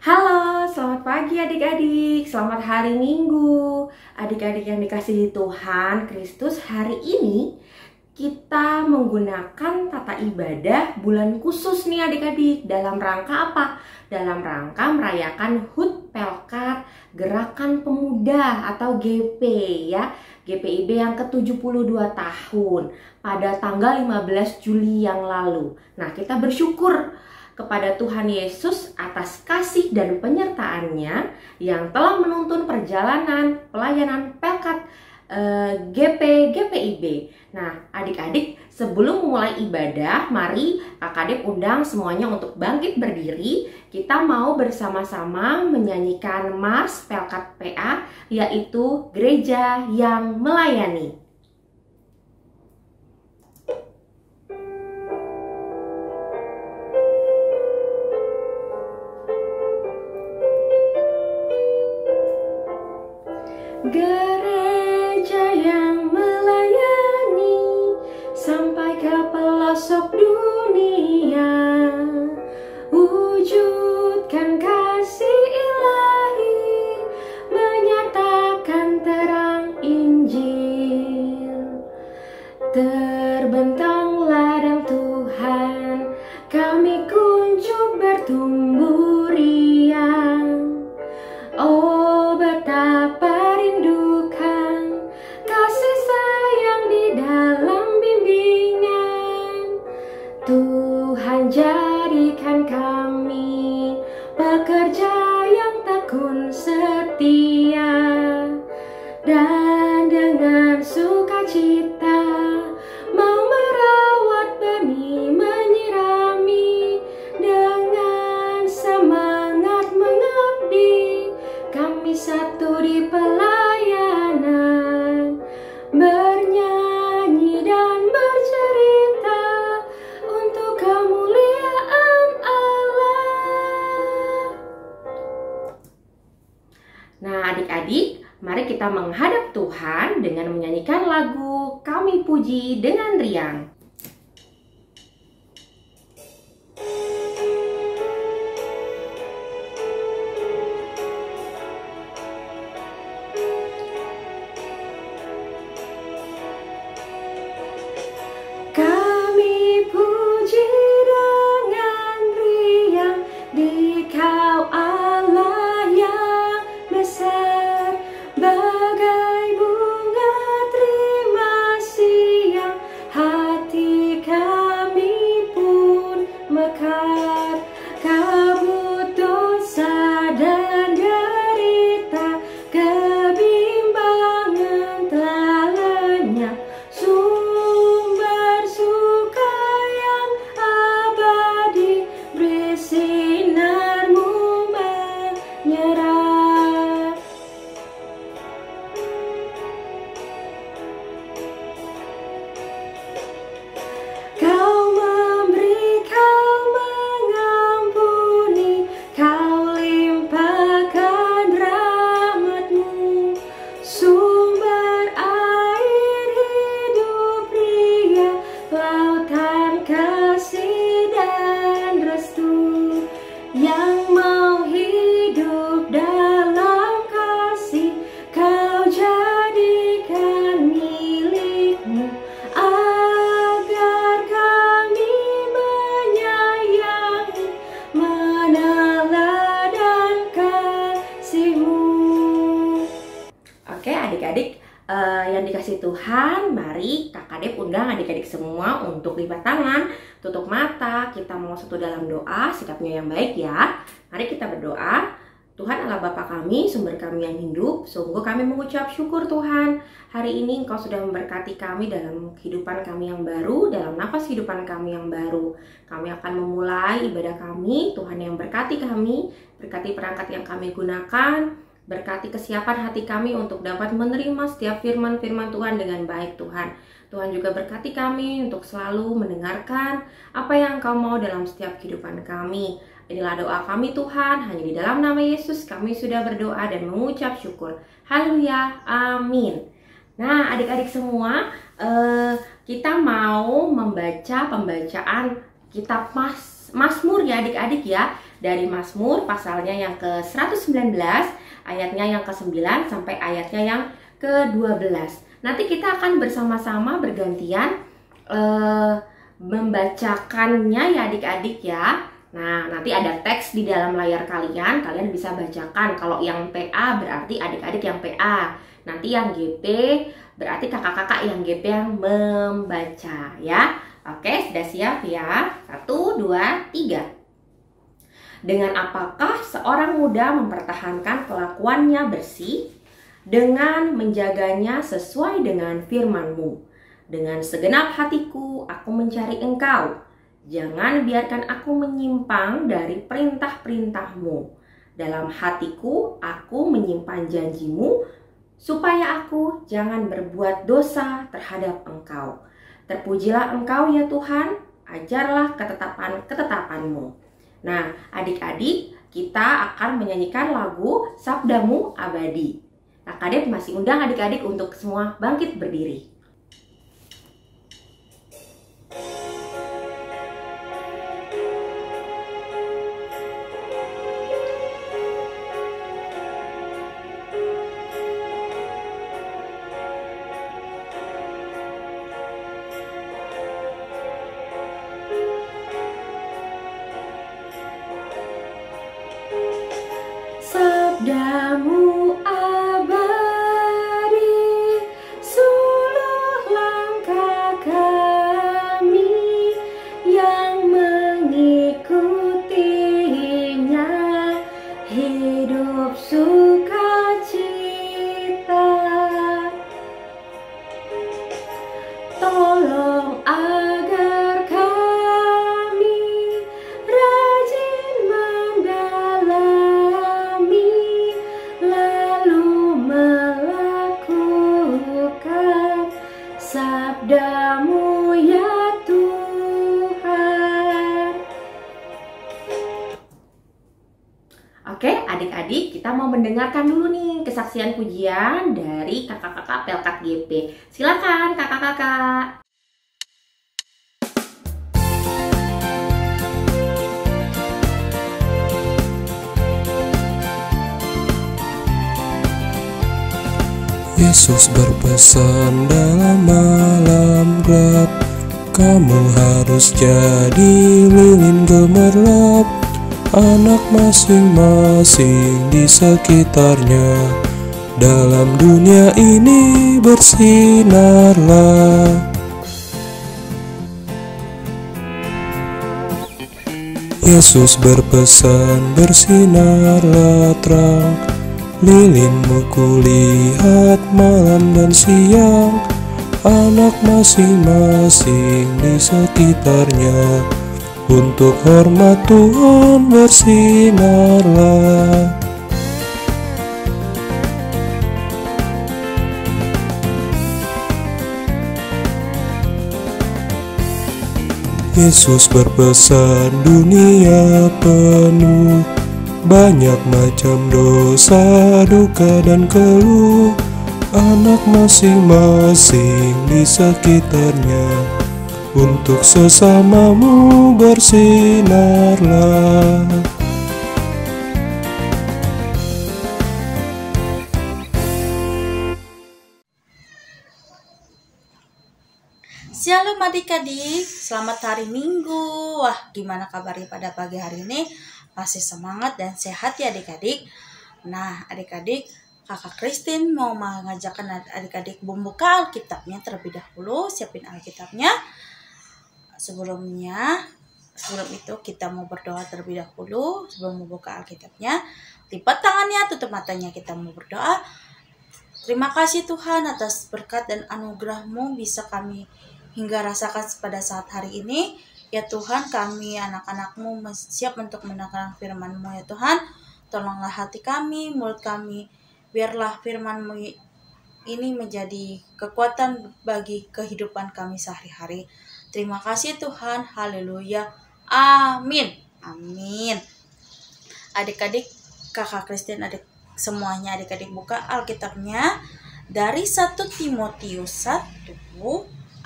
Halo, selamat pagi adik-adik. Selamat hari Minggu. Adik-adik yang dikasihi Tuhan Kristus, hari ini kita menggunakan tata ibadah bulan khusus nih adik-adik. Dalam rangka apa? Dalam rangka merayakan HUT Pelkat Gerakan Pemuda atau GP ya. GPIB yang ke-72 tahun pada tanggal 15 Juli yang lalu. Nah, kita bersyukur kepada Tuhan Yesus atas kasih dan penyertaannya yang telah menuntun perjalanan pelayanan Pelkat GPIB. Nah, adik-adik, sebelum memulai ibadah, mari Kakak Dep undang semuanya untuk bangkit berdiri. Kita mau bersama-sama menyanyikan Mars Pelkat PA, yaitu Gereja yang Melayani. Gereja yang melayani sampai ke pelosok dunia, wujudkan kasih ilahi, menyatakan terang Injil. Terbentang ladang Tuhan, kami kunjung bertumbuh riang. Oh, betapa rindukan kasih sayang di dalam bimbingan. Tuhan jadikan kami pekerja yang tekun setia, dan dengan sukacita mau merawat benih, menyirami, dengan semangat mengabdi. Kami satu di pelayanan, bernyanyi dan bercerita untuk kemuliaan Allah. Nah, adik-adik, mari kita menghadap Tuhan dengan menyanyikan lagu Kami Puji dengan riang. Kami puji dengan riang di Kau Allah yang besar, bagai bunga terima siang, hati kami pun mekar. Kabut dosa dan derita, kebimbangan telah lenyap, sumber suka yang abadi, bersinar-Mu menyerap. Kau memberi, Kau mengampuni, Kau limpahkan rahmat-Mu, sumber air hidup ria, lautan kasih dan restu, yang mau hidup dalam kasih, Kau jadikan milik-Mu, agar kami menyayangi, meneladan kasih-Mu. Oke adik-adik, yang dikasih Tuhan, mari Kakak Kakak undang adik-adik semua untuk lipat tangan, tutup mata, kita mau satu dalam doa, sikapnya yang baik ya. Mari kita berdoa. Tuhan Allah Bapa kami, sumber kami yang hidup, sungguh kami mengucap syukur Tuhan. Hari ini Engkau sudah memberkati kami dalam kehidupan kami yang baru, dalam nafas kehidupan kami yang baru. Kami akan memulai ibadah kami, Tuhan yang berkati kami, berkati perangkat yang kami gunakan, berkati kesiapan hati kami untuk dapat menerima setiap firman-firman Tuhan dengan baik Tuhan. Tuhan juga berkati kami untuk selalu mendengarkan apa yang Engkau mau dalam setiap kehidupan kami. Inilah doa kami Tuhan, hanya di dalam nama Yesus kami sudah berdoa dan mengucap syukur. Haleluya, amin. Nah adik-adik semua, kita mau membaca pembacaan kitab Mazmur ya adik-adik ya. Dari Mazmur pasalnya yang ke-119, ayatnya yang ke-9 sampai ayatnya yang ke-12. Nanti kita akan bersama-sama bergantian membacakannya ya adik-adik ya. Nah, nanti ada teks di dalam layar kalian bisa bacakan. Kalau yang PA berarti adik-adik yang PA. Nanti yang GP berarti kakak-kakak yang GP yang membaca ya. Oke, sudah siap ya? 1, 2, 3. Dengan apakah seorang muda mempertahankan kelakuannya bersih? Dengan menjaganya sesuai dengan firman-Mu. Dengan segenap hatiku aku mencari Engkau. Jangan biarkan aku menyimpang dari perintah-perintah-Mu. Dalam hatiku aku menyimpan janji-Mu, supaya aku jangan berbuat dosa terhadap Engkau. Terpujilah Engkau ya Tuhan, ajarlah ketetapan-ketetapan-Mu. Nah, adik-adik, kita akan menyanyikan lagu Sabdamu Abadi. Nah, Kadep masih undang adik-adik untuk semua bangkit berdiri. Sabdamu abadi, suluh langkah kami yang mengikutinya, hidup sukacita. Tolong agar kami rajin mendalami, lalu melakukan sabdamu ya Tuhan. Oke adik-adik, kita mau mendengarkan dulu nih kesaksian pujian dari kakak-kakak Pelkat GP. Silakan kakak-kakak. Yesus berpesan dalam malam gelap, kamu harus jadi lilin gemerlap. Anak masing-masing di sekitarnya, dalam dunia ini bersinarlah. Yesus berpesan, bersinarlah terang, lilinmu kulihat malam dan siang. Anak masing-masing di sekitarnya, untuk hormat Tuhan bersinarlah. Yesus berpesan, dunia penuh banyak macam dosa, duka dan keluh. Anak masing-masing di sekitarnya, untuk sesamamu bersinarlah. Shalom adik-adik, selamat hari Minggu. Wah, gimana kabarnya pada pagi hari ini? Masih semangat dan sehat ya adik-adik? Nah, adik-adik, Kakak Christine mau mengajarkan adik-adik membuka Alkitabnya terlebih dahulu. Siapin Alkitabnya. Sebelum itu kita mau berdoa terlebih dahulu. Sebelum membuka Alkitabnya, lipat tangannya, tutup matanya, kita mau berdoa. Terima kasih Tuhan atas berkat dan anugerah-Mu bisa kami hingga rasakan pada saat hari ini. Ya Tuhan, kami anak-anak-Mu siap untuk mendengarkan firman-Mu ya Tuhan. Tolonglah hati kami, mulut kami, biarlah firman-Mu ini menjadi kekuatan bagi kehidupan kami sehari-hari. Terima kasih Tuhan, haleluya, amin, amin. Adik-adik, kakak Christine, semuanya adik-adik buka Alkitabnya dari 1 Timotius 1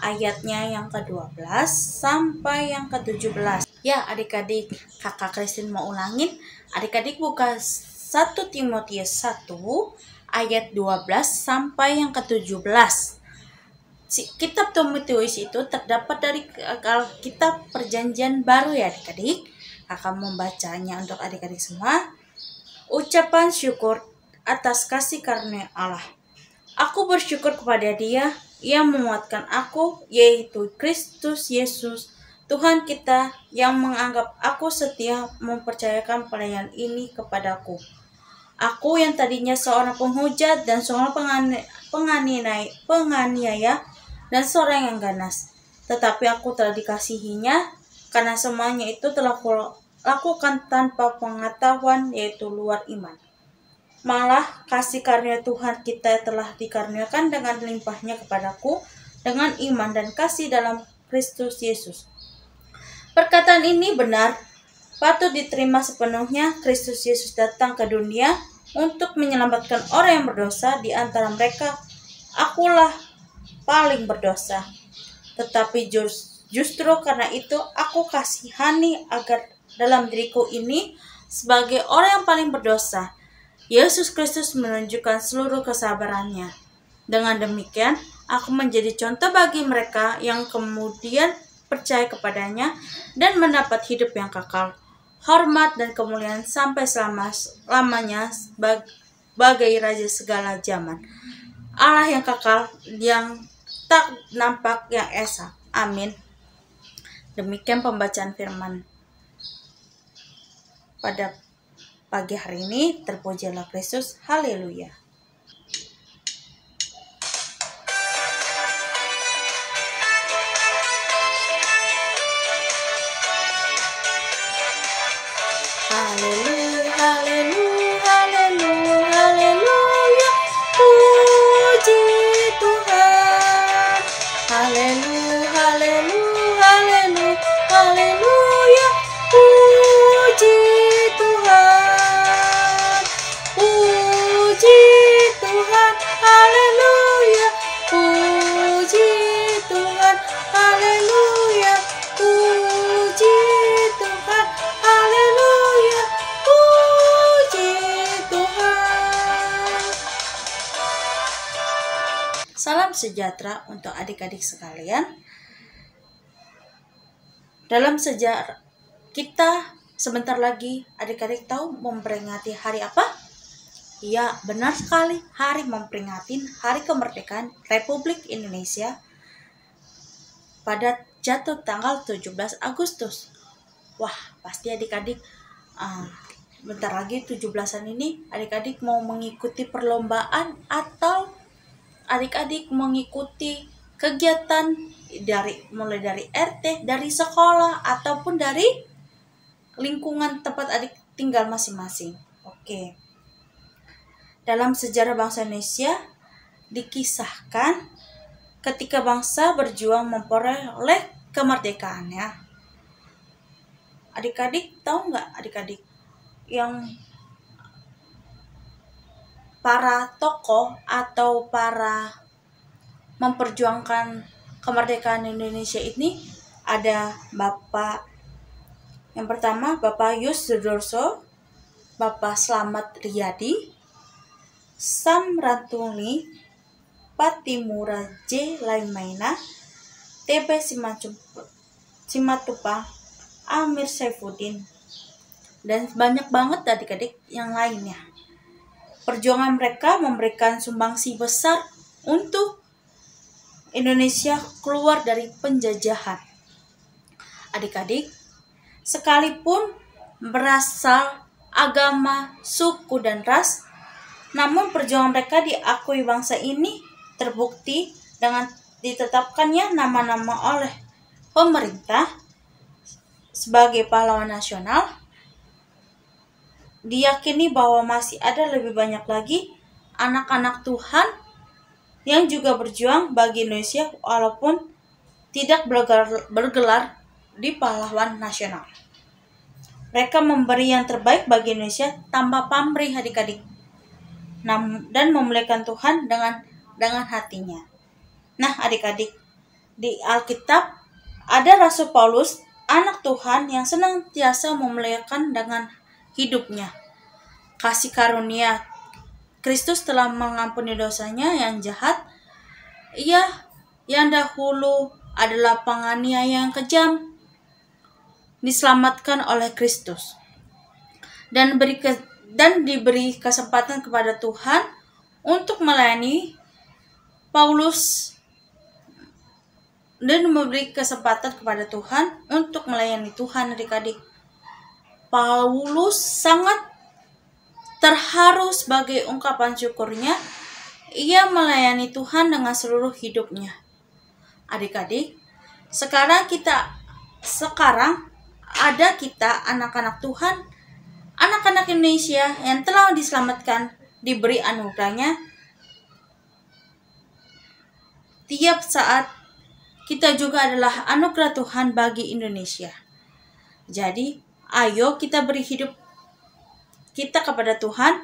ayatnya yang ke-12 sampai yang ke-17. Ya adik-adik, kakak Christine mau ulangin. Adik-adik buka 1 Timotius 1 ayat 12 sampai yang ke-17. Kitab Timotius itu terdapat dari kitab Perjanjian Baru ya adik-adik. Kakak membacanya untuk adik-adik semua. Ucapan syukur atas kasih karunia Allah. Aku bersyukur kepada Dia yang menguatkan aku, yaitu Kristus Yesus, Tuhan kita, yang menganggap aku setia mempercayakan pelayanan ini kepadaku. Aku yang tadinya seorang penghujat dan seorang penganiaya dan seorang yang ganas, tetapi aku telah dikasihinya, karena semuanya itu telah lakukan tanpa pengetahuan, yaitu luar iman. Malah kasih karunia Tuhan kita telah dikaruniakan dengan limpahnya kepadaku dengan iman dan kasih dalam Kristus Yesus. Perkataan ini benar, patut diterima sepenuhnya. Kristus Yesus datang ke dunia untuk menyelamatkan orang yang berdosa. Di antara mereka, akulah paling berdosa. Tetapi justru karena itu aku kasihani agar dalam diriku ini sebagai orang yang paling berdosa, Yesus Kristus menunjukkan seluruh kesabarannya. Dengan demikian, aku menjadi contoh bagi mereka yang kemudian percaya kepadanya dan mendapat hidup yang kekal, hormat dan kemuliaan sampai selama-lamanya sebagai Raja segala zaman. Allah yang kekal, yang tak nampak, yang esa. Amin. Demikian pembacaan firman pada pagi hari ini. Terpujilah Kristus, haleluya. Haleluya, haleluya, haleluya, haleluya. Puji Tuhan. Haleluya, haleluya, haleluya, haleluya. Puji Tuhan. Puji Tuhan. Haleluya. Puji Tuhan. Haleluya. Puji Tuhan. Haleluya. Puji Tuhan. Salam sejahtera untuk adik-adik sekalian. Dalam sejarah kita sebentar lagi adik-adik tahu memperingati hari apa? Ya, benar sekali, hari memperingati hari kemerdekaan Republik Indonesia pada jatuh tanggal 17 Agustus. Wah, pasti adik-adik bentar lagi 17-an ini adik-adik mau mengikuti perlombaan atau adik-adik mengikuti kegiatan mulai dari RT, dari sekolah ataupun dari lingkungan tempat adik tinggal masing-masing. Oke. Dalam sejarah bangsa Indonesia dikisahkan ketika bangsa berjuang memperoleh kemerdekaannya. Adik-adik tahu nggak adik-adik yang para tokoh atau para memperjuangkan kemerdekaan Indonesia ini? Ada yang pertama Bapak Yus Sudarso, Bapak Slamet Riyadi, Sam Rantuli, Patimura J. Laimaina, TB Simatupang, Amir Saifuddin, dan banyak banget adik-adik yang lainnya. perjuangan mereka memberikan sumbangsi besar untuk Indonesia keluar dari penjajahan. Adik-adik, sekalipun berasal agama, suku, dan ras, namun perjuangan mereka diakui bangsa ini terbukti dengan ditetapkannya nama-nama oleh pemerintah sebagai pahlawan nasional. Diyakini bahwa masih ada lebih banyak lagi anak-anak Tuhan yang juga berjuang bagi Indonesia walaupun tidak bergelar di pahlawan nasional. Mereka memberi yang terbaik bagi Indonesia tanpa pamrih, adik-adik, dan memuliakan Tuhan dengan hatinya. Nah, adik-adik, di Alkitab ada Rasul Paulus, anak Tuhan yang senantiasa memuliakan dengan hidupnya. Kasih karunia Kristus telah mengampuni dosanya yang jahat. Ia yang dahulu adalah penganiaya yang kejam diselamatkan oleh Kristus dan diberi kesempatan kepada Tuhan untuk melayani Paulus dan memberi kesempatan kepada Tuhan untuk melayani Tuhan, adik-adik. Paulus sangat terharu sebagai ungkapan syukurnya. Ia melayani Tuhan dengan seluruh hidupnya. Adik-adik, sekarang ada kita anak-anak Tuhan, anak-anak Indonesia yang telah diselamatkan, diberi anugerahnya. Tiap saat kita juga adalah anugerah Tuhan bagi Indonesia. Jadi, ayo kita beri hidup kita kepada Tuhan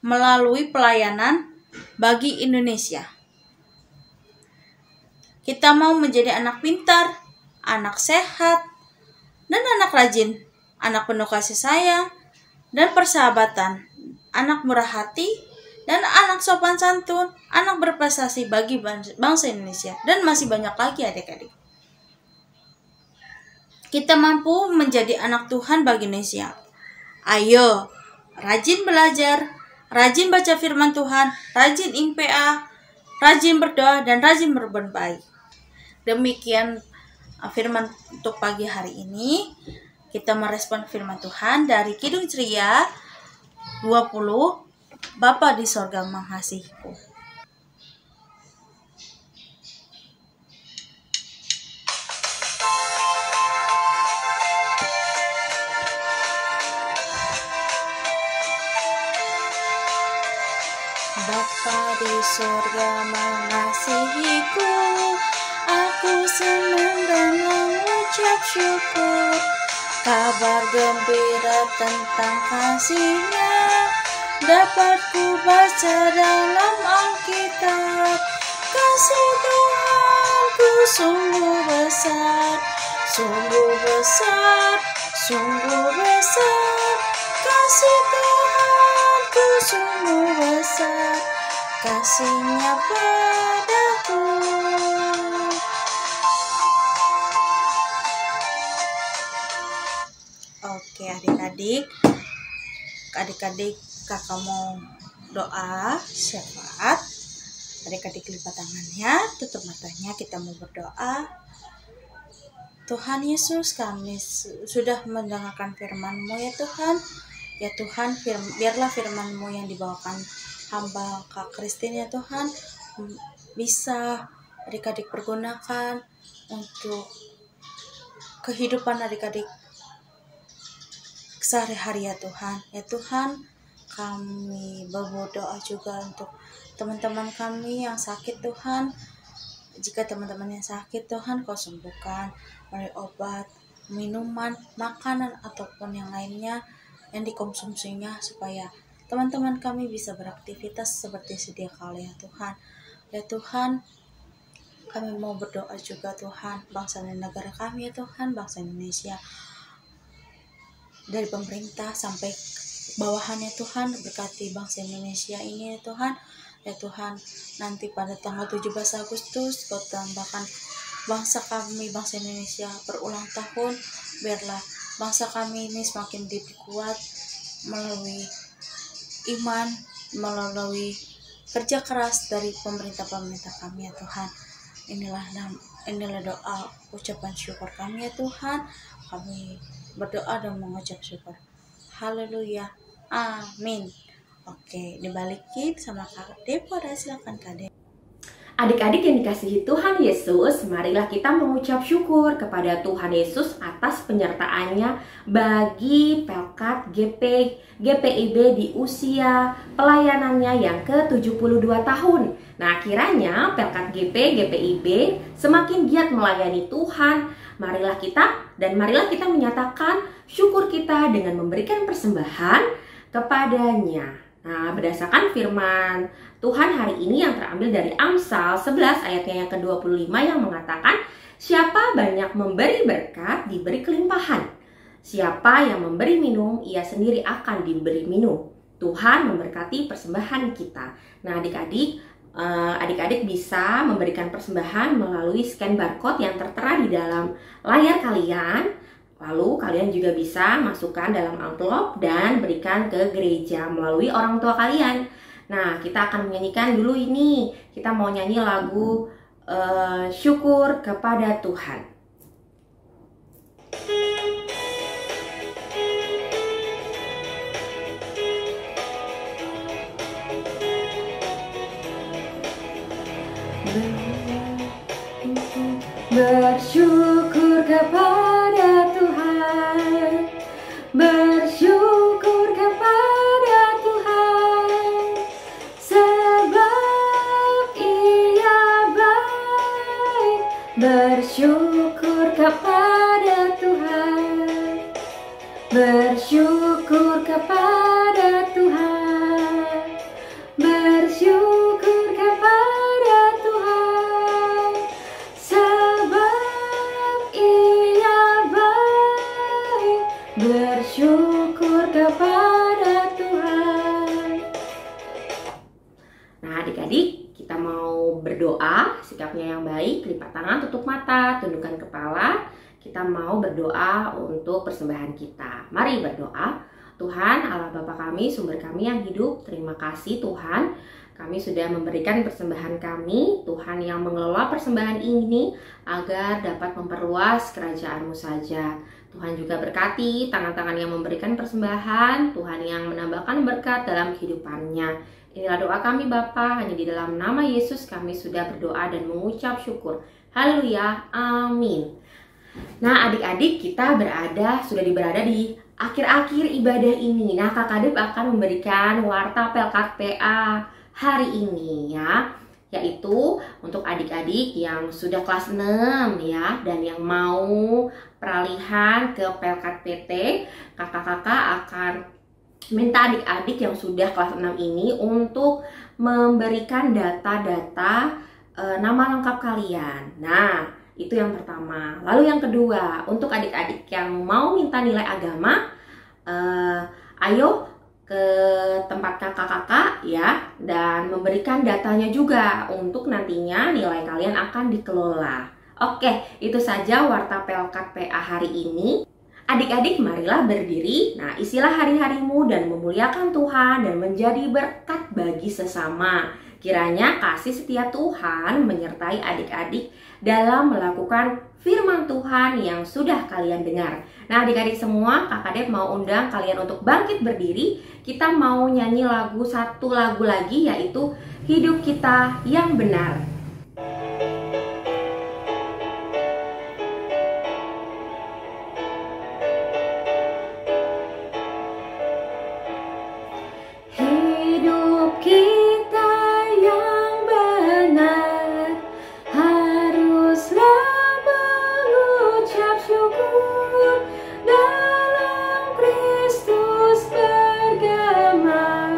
melalui pelayanan bagi Indonesia. Kita mau menjadi anak pintar, anak sehat, dan anak rajin, anak penuh kasih sayang dan persahabatan, anak murah hati, dan anak sopan santun, anak berprestasi bagi bangsa Indonesia, dan masih banyak lagi, adik-adik. Kita mampu menjadi anak Tuhan bagi Indonesia. Ayo, rajin belajar, rajin baca firman Tuhan, rajin IPA, rajin berdoa, dan rajin berbuat baik. Demikian firman untuk pagi hari ini. Kita merespon firman Tuhan dari Kidung Ceria 20. Bapa di sorga mengasihiku. Bapa di sorga mengasihiku, aku senang dan mengucap syukur. Kabar gembira tentang kasih-Nya dapat ku baca dalam Alkitab. Kasih Tuhanku sungguh besar, sungguh besar, sungguh besar. Kasih Tuhanku sungguh besar, kasih-Nya padaku. Oke, adik-adik, kakak mau doa syafaat. Adik-adik lipat tangannya, tutup matanya, kita mau berdoa. Tuhan Yesus, kami sudah mendengarkan firman-Mu ya Tuhan. Ya Tuhan, biarlah firman-Mu yang dibawakan hamba Kak Christine ya Tuhan bisa adik-adik pergunakan untuk kehidupan adik-adik sehari-hari ya Tuhan. Ya Tuhan, kami berdoa juga untuk teman-teman kami yang sakit Tuhan. Jika teman-teman yang sakit Tuhan, Kau sembuhkan melalui obat, minuman, makanan, ataupun yang lainnya yang dikonsumsinya, supaya teman-teman kami bisa beraktivitas seperti sedia kala ya Tuhan. Ya Tuhan, kami mau berdoa juga Tuhan, bangsa dan negara kami ya Tuhan, bangsa Indonesia. Dari pemerintah sampai bawahannya Tuhan, berkati bangsa Indonesia ini ya Tuhan. Ya Tuhan, nanti pada tanggal 17 Agustus Kau tambahkan bangsa kami, bangsa Indonesia berulang tahun. Biarlah bangsa kami ini semakin diperkuat melalui iman melalui kerja keras dari pemerintah kami ya Tuhan. Inilah doa ucapan syukur kami ya Tuhan. Kami berdoa dan mengucap syukur. Haleluya. Amin. Oke, dibalikin sama Kak Deborah. Silakan Kak Deborah. Adik-adik yang dikasihi Tuhan Yesus, marilah kita mengucap syukur kepada Tuhan Yesus atas penyertaannya bagi Pelkat GPIB di usia pelayanannya yang ke-72 tahun. Nah, kiranya Pelkat GPIB semakin giat melayani Tuhan. Marilah kita menyatakan syukur kita dengan memberikan persembahan kepadanya. Nah, berdasarkan firman Tuhan hari ini yang terambil dari Amsal 11 ayatnya yang ke-25 yang mengatakan, siapa banyak memberi berkat, diberi kelimpahan. Siapa yang memberi minum, ia sendiri akan diberi minum. Tuhan memberkati persembahan kita. Nah, adik-adik bisa memberikan persembahan melalui scan barcode yang tertera di dalam layar kalian. Lalu kalian juga bisa masukkan dalam amplop dan berikan ke gereja melalui orang tua kalian. Nah, kita akan menyanyikan dulu ini. Kita mau nyanyi lagu syukur kepada Tuhan. Bersyukur kepada Tuhan, bersyukur kepada Tuhan, sebab Ia baik. Bersyukur kepada Tuhan, bersyukur kepada Tuhan, bersyukur kepada Tuhan, sebab Ia baik. Bersyukur kepada Tuhan. Nah, adik-adik, kita mau berdoa, sikapnya yang baik, lipat tangan, tutup mata, tundukkan kepala. Kita mau berdoa untuk persembahan kita. Mari berdoa. Tuhan, Allah Bapa kami, sumber kami yang hidup, terima kasih Tuhan. Kami sudah memberikan persembahan kami, Tuhan yang mengelola persembahan ini agar dapat memperluas kerajaan-Mu saja. Tuhan juga berkati tangan-tangan yang memberikan persembahan, Tuhan yang menambahkan berkat dalam kehidupannya. Inilah doa kami Bapa, hanya di dalam nama Yesus kami sudah berdoa dan mengucap syukur. Haleluya, amin. Nah, adik-adik, kita sudah berada di akhir-akhir ibadah ini. Nah, Kakak Dep akan memberikan warta Pelkat PA hari ini ya, yaitu untuk adik-adik yang sudah kelas 6 ya, dan yang mau peralihan ke Pelkat PT, kakak-kakak akan minta adik-adik yang sudah kelas 6 ini untuk memberikan data-data nama lengkap kalian. Nah, itu yang pertama. Lalu yang kedua, untuk adik-adik yang mau minta nilai agama, ayo ke tempat kakak-kakak ya, dan memberikan datanya juga untuk nantinya nilai kalian akan dikelola. Oke, itu saja warta Pelkat PA hari ini. Adik-adik, marilah berdiri. Nah, isilah hari-harimu dan memuliakan Tuhan dan menjadi berkat bagi sesama. Kiranya kasih setia Tuhan menyertai adik-adik dalam melakukan firman Tuhan yang sudah kalian dengar. Nah, adik-adik semua, Kakak Dep mau undang kalian untuk bangkit berdiri. Kita mau nyanyi satu lagu lagi, yaitu Hidup Kita Yang Benar. Hidup kita yang benar haruslah mengucap syukur, dalam Kristus bergema,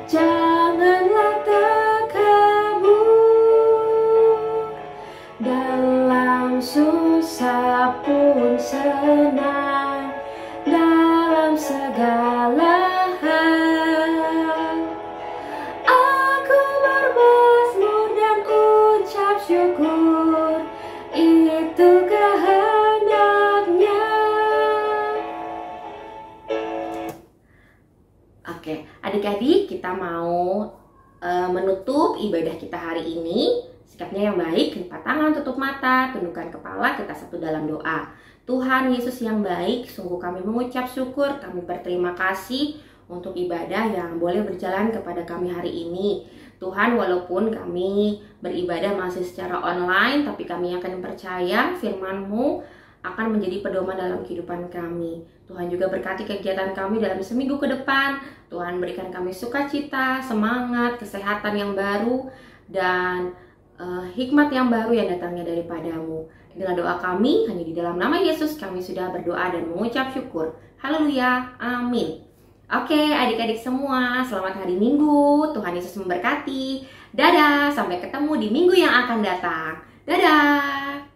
janganlah takabur, dalam susah pun senang, dalam segala hal aku bermazmur dan ucap syukur, itu kehendaknya. Oke, adik-adik, kita mau menutup ibadah kita hari ini. Sikapnya yang baik, lipat tangan, tutup mata, tundukkan kepala, kita satu dalam doa. Tuhan Yesus yang baik, sungguh kami mengucap syukur, kami berterima kasih untuk ibadah yang boleh berjalan kepada kami hari ini. Tuhan, walaupun kami beribadah masih secara online, tapi kami akan percaya firman-Mu akan menjadi pedoman dalam kehidupan kami. Tuhan juga berkati kegiatan kami dalam seminggu ke depan. Tuhan berikan kami sukacita, semangat, kesehatan yang baru, dan hikmat yang baru yang datangnya daripada-Mu. Dengan doa kami, hanya di dalam nama Yesus kami sudah berdoa dan mengucap syukur. Haleluya, amin. Oke, adik-adik semua, selamat hari Minggu. Tuhan Yesus memberkati. Dadah, sampai ketemu di minggu yang akan datang. Dadah.